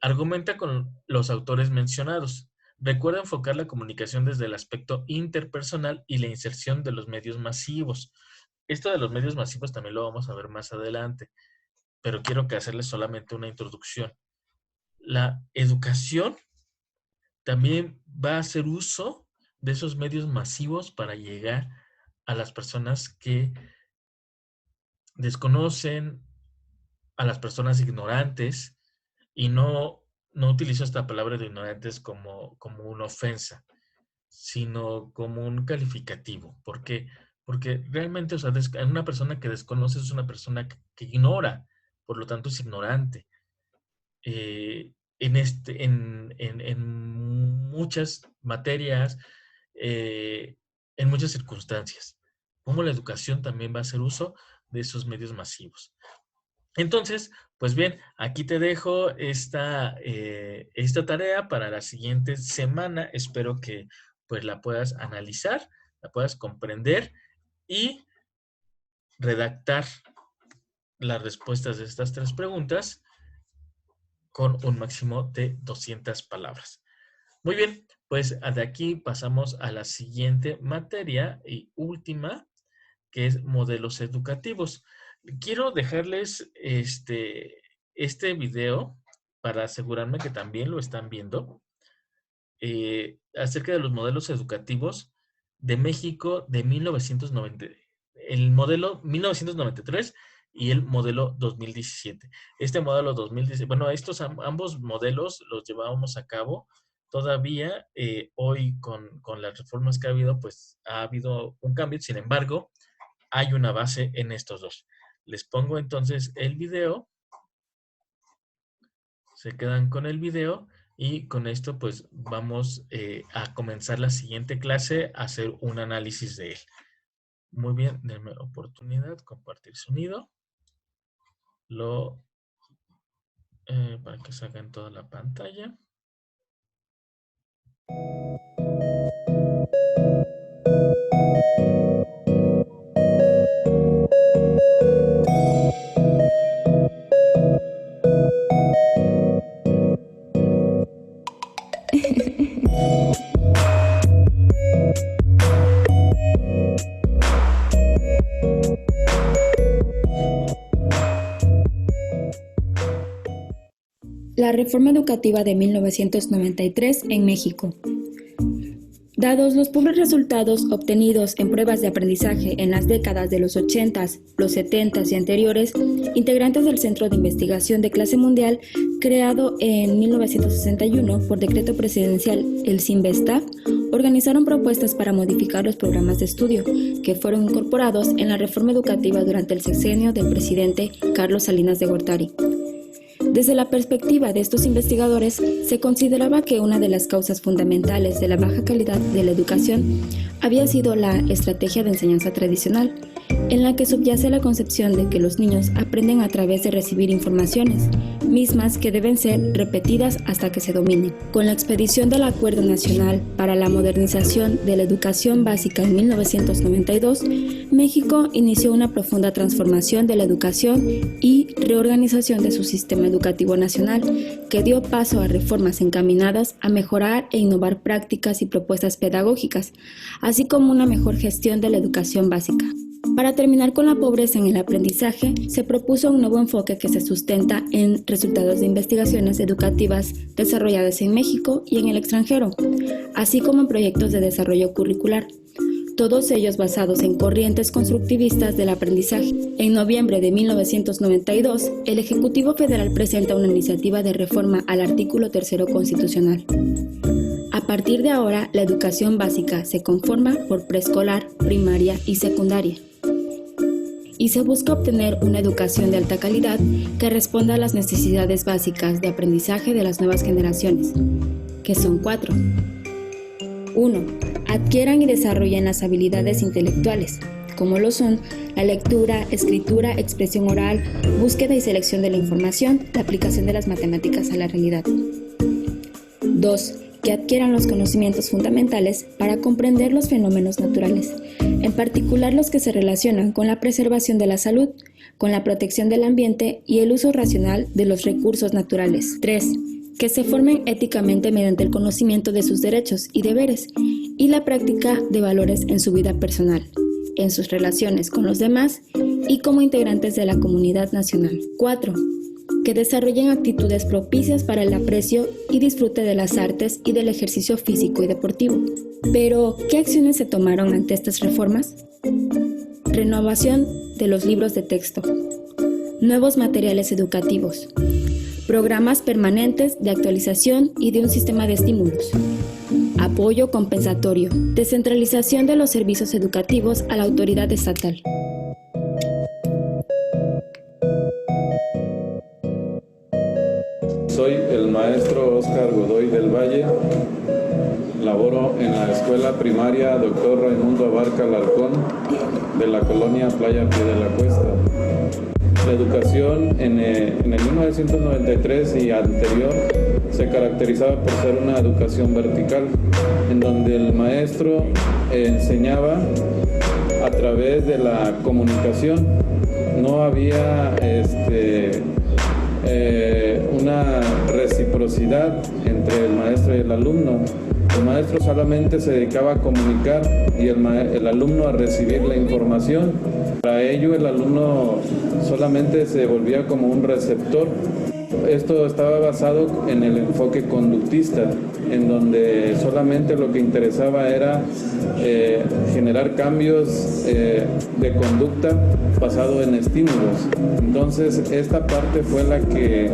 Argumenta con los autores mencionados. Recuerda enfocar la comunicación desde el aspecto interpersonal y la inserción de los medios masivos. Esto de los medios masivos también lo vamos a ver más adelante, pero quiero que hacerles solamente una introducción. La educación también va a hacer uso de esos medios masivos para llegar a las personas que desconocen, a las personas ignorantes, y no utilizo esta palabra de ignorantes como una ofensa, sino como un calificativo. ¿Por qué? Porque realmente, o sea, una persona que desconoce es una persona que ignora, por lo tanto es ignorante. En muchas materias, en muchas circunstancias, como la educación también va a hacer uso de esos medios masivos. Entonces, pues bien, aquí te dejo esta tarea para la siguiente semana. Espero que pues la puedas analizar, la puedas comprender y redactar las respuestas de estas 3 preguntas con un máximo de 200 palabras. Muy bien, pues de aquí pasamos a la siguiente materia y última, que es modelos educativos. Quiero dejarles este video para asegurarme que también lo están viendo, acerca de los modelos educativos de México de 1990, el modelo 1993 y el modelo 2017. Este modelo 2017, bueno, ambos modelos los llevábamos a cabo todavía. Hoy con las reformas que ha habido, pues ha habido un cambio. Sin embargo, hay una base en estos dos. Les pongo entonces el video. Se quedan con el video y con esto pues vamos a comenzar la siguiente clase a hacer un análisis de él. Muy bien, denme oportunidad, compartir sonido. Para que salga en toda la pantalla. La reforma educativa de 1993 en México. Dados los pobres resultados obtenidos en pruebas de aprendizaje en las décadas de los 80s, los 70s y anteriores, integrantes del Centro de Investigación de Clase Mundial, creado en 1961 por decreto presidencial, el CINVESTAF, organizaron propuestas para modificar los programas de estudio, que fueron incorporados en la reforma educativa durante el sexenio del presidente Carlos Salinas de Gortari. Desde la perspectiva de estos investigadores, se consideraba que una de las causas fundamentales de la baja calidad de la educación había sido la estrategia de enseñanza tradicional, en la que subyace la concepción de que los niños aprenden a través de recibir informaciones, mismas que deben ser repetidas hasta que se dominen. Con la expedición del Acuerdo Nacional para la Modernización de la Educación Básica en 1992, México inició una profunda transformación de la educación y reorganización de su sistema educativo nacional, que dio paso a reformas encaminadas a mejorar e innovar prácticas y propuestas pedagógicas, así como una mejor gestión de la educación básica. Para terminar con la pobreza en el aprendizaje, se propuso un nuevo enfoque que se sustenta en resultados de investigaciones educativas desarrolladas en México y en el extranjero, así como en proyectos de desarrollo curricular, todos ellos basados en corrientes constructivistas del aprendizaje. En noviembre de 1992, el Ejecutivo Federal presenta una iniciativa de reforma al artículo 3 constitucional. A partir de ahora, la educación básica se conforma por preescolar, primaria y secundaria, y se busca obtener una educación de alta calidad que responda a las necesidades básicas de aprendizaje de las nuevas generaciones, que son 4. 1. Adquieran y desarrollen las habilidades intelectuales, como lo son la lectura, escritura, expresión oral, búsqueda y selección de la información, la aplicación de las matemáticas a la realidad. 2. Que adquieran los conocimientos fundamentales para comprender los fenómenos naturales, en particular los que se relacionan con la preservación de la salud, con la protección del ambiente y el uso racional de los recursos naturales. 3. Que se formen éticamente mediante el conocimiento de sus derechos y deberes y la práctica de valores en su vida personal, en sus relaciones con los demás y como integrantes de la comunidad nacional. 4. Que desarrollen actitudes propicias para el aprecio y disfrute de las artes y del ejercicio físico y deportivo. Pero, ¿qué acciones se tomaron ante estas reformas? Renovación de los libros de texto, nuevos materiales educativos, programas permanentes de actualización y de un sistema de estímulos, apoyo compensatorio, descentralización de los servicios educativos a la autoridad estatal. Soy el maestro Óscar Godoy del Valle, laboro en la escuela primaria Dr. Raimundo Abarca Alarcón de la colonia Playa Pie de la Cuesta. La educación en el 1993 y anterior se caracterizaba por ser una educación vertical, en donde el maestro enseñaba a través de la comunicación. No había una reciprocidad entre el maestro y el alumno. El maestro solamente se dedicaba a comunicar y el alumno a recibir la información. Para ello el alumno solamente se volvía como un receptor. Esto estaba basado en el enfoque conductista, en donde solamente lo que interesaba era generar cambios de conducta basado en estímulos. Entonces esta parte fue la que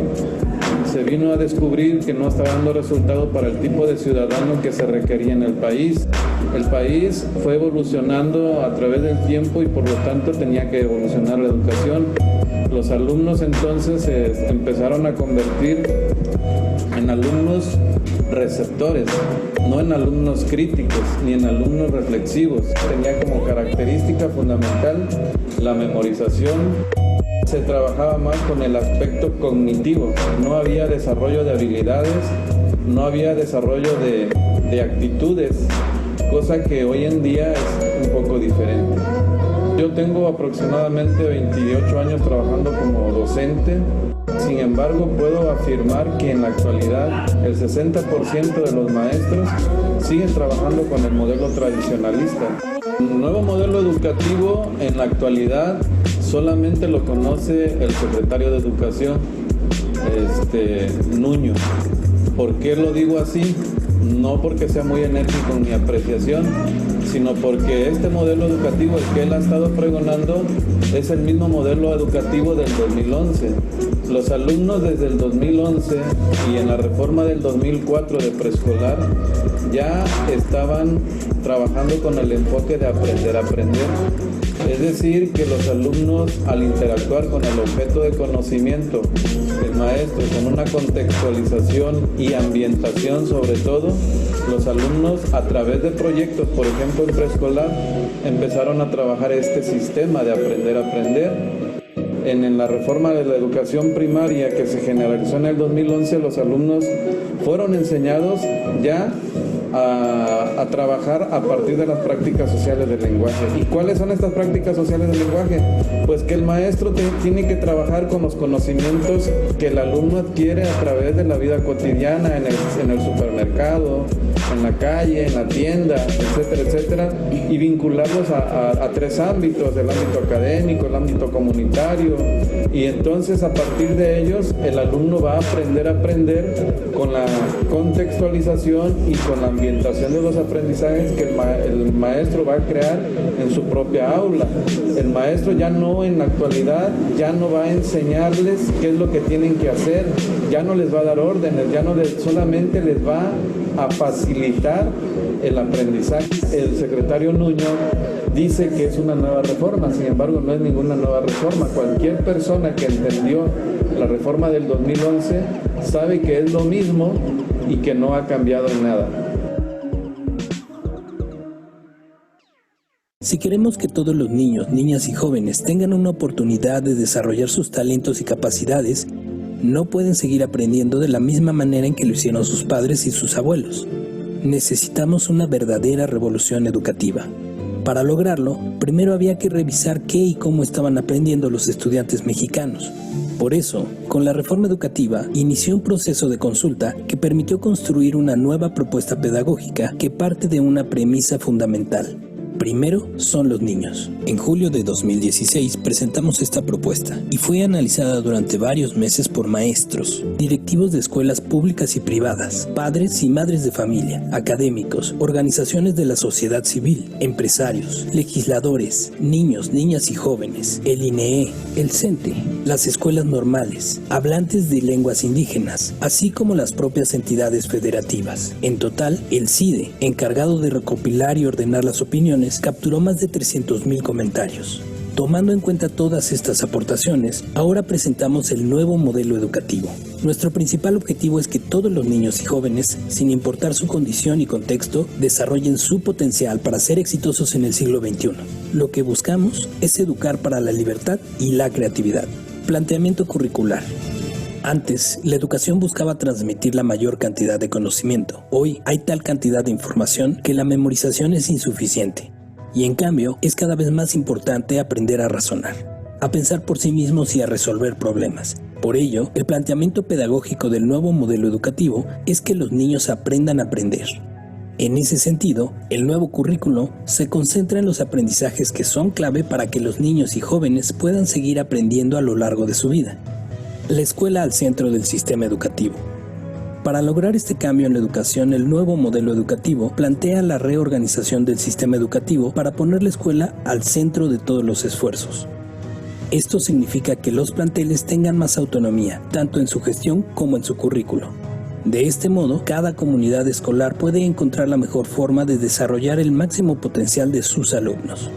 se vino a descubrir que no estaba dando resultado para el tipo de ciudadano que se requería en el país. El país fue evolucionando a través del tiempo y por lo tanto tenía que evolucionar la educación. Los alumnos entonces se empezaron a convertir en alumnos receptores, no en alumnos críticos ni en alumnos reflexivos. Tenía como característica fundamental la memorización. Se trabajaba más con el aspecto cognitivo, no había desarrollo de habilidades, no había desarrollo de actitudes, cosa que hoy en día es un poco diferente. Yo tengo aproximadamente 28 años trabajando como docente, sin embargo puedo afirmar que en la actualidad el 60% de los maestros siguen trabajando con el modelo tradicionalista. El nuevo modelo educativo en la actualidad solamente lo conoce el secretario de Educación, Nuño. ¿Por qué lo digo así? no porque sea muy enérgico en mi apreciación, sino porque este modelo educativo, el que él ha estado pregonando, es el mismo modelo educativo del 2011. Los alumnos desde el 2011 y en la reforma del 2004 de preescolar ya estaban trabajando con el enfoque de aprender a aprender. Es decir, que los alumnos, al interactuar con el objeto de conocimiento, el maestro, con una contextualización y ambientación sobre todo, los alumnos a través de proyectos, por ejemplo en preescolar, empezaron a trabajar este sistema de aprender a aprender. En la reforma de la educación primaria que se generalizó en el 2011, los alumnos fueron enseñados ya a trabajar a partir de las prácticas sociales del lenguaje. ¿Y cuáles son estas prácticas sociales del lenguaje? Pues que el maestro tiene que trabajar con los conocimientos que el alumno adquiere a través de la vida cotidiana, en el supermercado, en la calle, en la tienda, etcétera, etcétera, y vincularlos a tres ámbitos: el ámbito académico, el ámbito comunitario, y entonces a partir de ellos el alumno va a aprender con la contextualización y con la ambientación de los aprendizajes que el maestro va a crear en su propia aula. El maestro ya no, en la actualidad, ya no va a enseñarles qué es lo que tienen que hacer, ya no les va a dar órdenes, solamente les va a facilitar el aprendizaje. El secretario Nuño dice que es una nueva reforma, sin embargo no es ninguna nueva reforma. Cualquier persona que entendió la reforma del 2011 sabe que es lo mismo y que no ha cambiado en nada. Si queremos que todos los niños, niñas y jóvenes tengan una oportunidad de desarrollar sus talentos y capacidades, no pueden seguir aprendiendo de la misma manera en que lo hicieron sus padres y sus abuelos. Necesitamos una verdadera revolución educativa. Para lograrlo, primero había que revisar qué y cómo estaban aprendiendo los estudiantes mexicanos. Por eso, con la reforma educativa, inició un proceso de consulta que permitió construir una nueva propuesta pedagógica que parte de una premisa fundamental. Primero son los niños. En julio de 2016 presentamos esta propuesta y fue analizada durante varios meses por maestros, directivos de escuelas públicas y privadas, padres y madres de familia, académicos, organizaciones de la sociedad civil, empresarios, legisladores, niños, niñas y jóvenes, el INEE, el CENTE, las escuelas normales, hablantes de lenguas indígenas, así como las propias entidades federativas. En total, el CIDE, encargado de recopilar y ordenar las opiniones, capturó más de 300,000 comentarios. Tomando en cuenta todas estas aportaciones, ahora presentamos el nuevo modelo educativo. Nuestro principal objetivo es que todos los niños y jóvenes, sin importar su condición y contexto, desarrollen su potencial para ser exitosos en el siglo XXI. Lo que buscamos es educar para la libertad y la creatividad. Planteamiento curricular. Antes, la educación buscaba transmitir la mayor cantidad de conocimiento. Hoy hay tal cantidad de información que la memorización es insuficiente. Y en cambio, es cada vez más importante aprender a razonar, a pensar por sí mismos y a resolver problemas. Por ello, el planteamiento pedagógico del nuevo modelo educativo es que los niños aprendan a aprender. En ese sentido, el nuevo currículo se concentra en los aprendizajes que son clave para que los niños y jóvenes puedan seguir aprendiendo a lo largo de su vida. La escuela al centro del sistema educativo. Para lograr este cambio en la educación, el nuevo modelo educativo plantea la reorganización del sistema educativo para poner la escuela al centro de todos los esfuerzos. Esto significa que los planteles tengan más autonomía, tanto en su gestión como en su currículo. De este modo, cada comunidad escolar puede encontrar la mejor forma de desarrollar el máximo potencial de sus alumnos.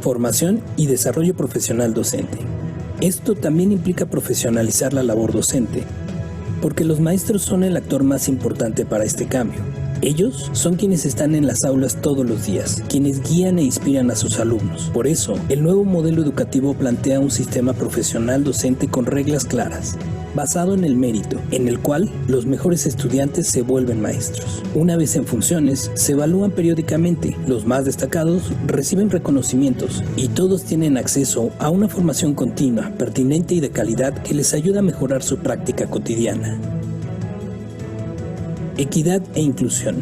Formación y desarrollo profesional docente. Esto también implica profesionalizar la labor docente, porque los maestros son el actor más importante para este cambio. Ellos son quienes están en las aulas todos los días, quienes guían e inspiran a sus alumnos. Por eso, el nuevo modelo educativo plantea un sistema profesional docente con reglas claras, basado en el mérito, en el cual los mejores estudiantes se vuelven maestros. Una vez en funciones, se evalúan periódicamente, los más destacados reciben reconocimientos y todos tienen acceso a una formación continua, pertinente y de calidad que les ayuda a mejorar su práctica cotidiana. Equidad e inclusión.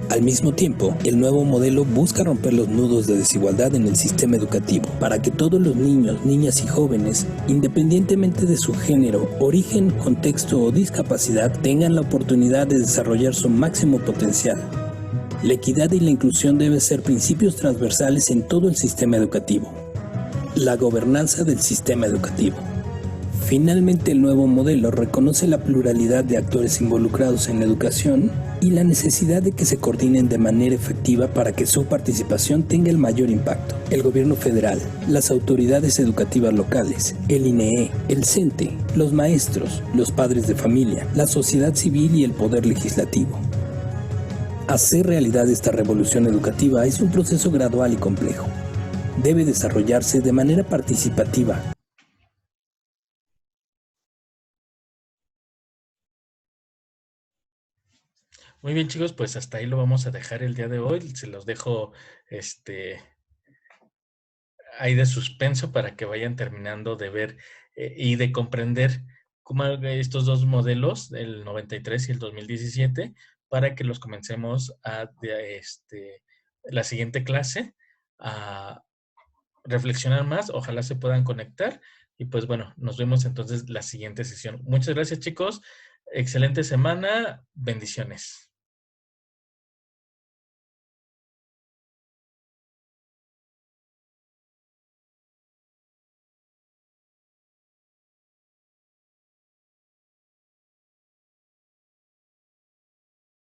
Al mismo tiempo, el nuevo modelo busca romper los nudos de desigualdad en el sistema educativo para que todos los niños, niñas y jóvenes, independientemente de su género, origen, contexto o discapacidad, tengan la oportunidad de desarrollar su máximo potencial. La equidad y la inclusión deben ser principios transversales en todo el sistema educativo. La gobernanza del sistema educativo. Finalmente, el nuevo modelo reconoce la pluralidad de actores involucrados en la educación y la necesidad de que se coordinen de manera efectiva para que su participación tenga el mayor impacto. El gobierno federal, las autoridades educativas locales, el INEE, el CENTE, los maestros, los padres de familia, la sociedad civil y el poder legislativo. Hacer realidad esta revolución educativa es un proceso gradual y complejo. Debe desarrollarse de manera participativa. Muy bien, chicos, pues hasta ahí lo vamos a dejar el día de hoy. Se los dejo ahí de suspenso para que vayan terminando de ver y de comprender cómo estos dos modelos, el 93 y el 2017, para que los comencemos a la siguiente clase a reflexionar más. Ojalá se puedan conectar. Y pues bueno, nos vemos entonces la siguiente sesión. Muchas gracias, chicos. Excelente semana. Bendiciones.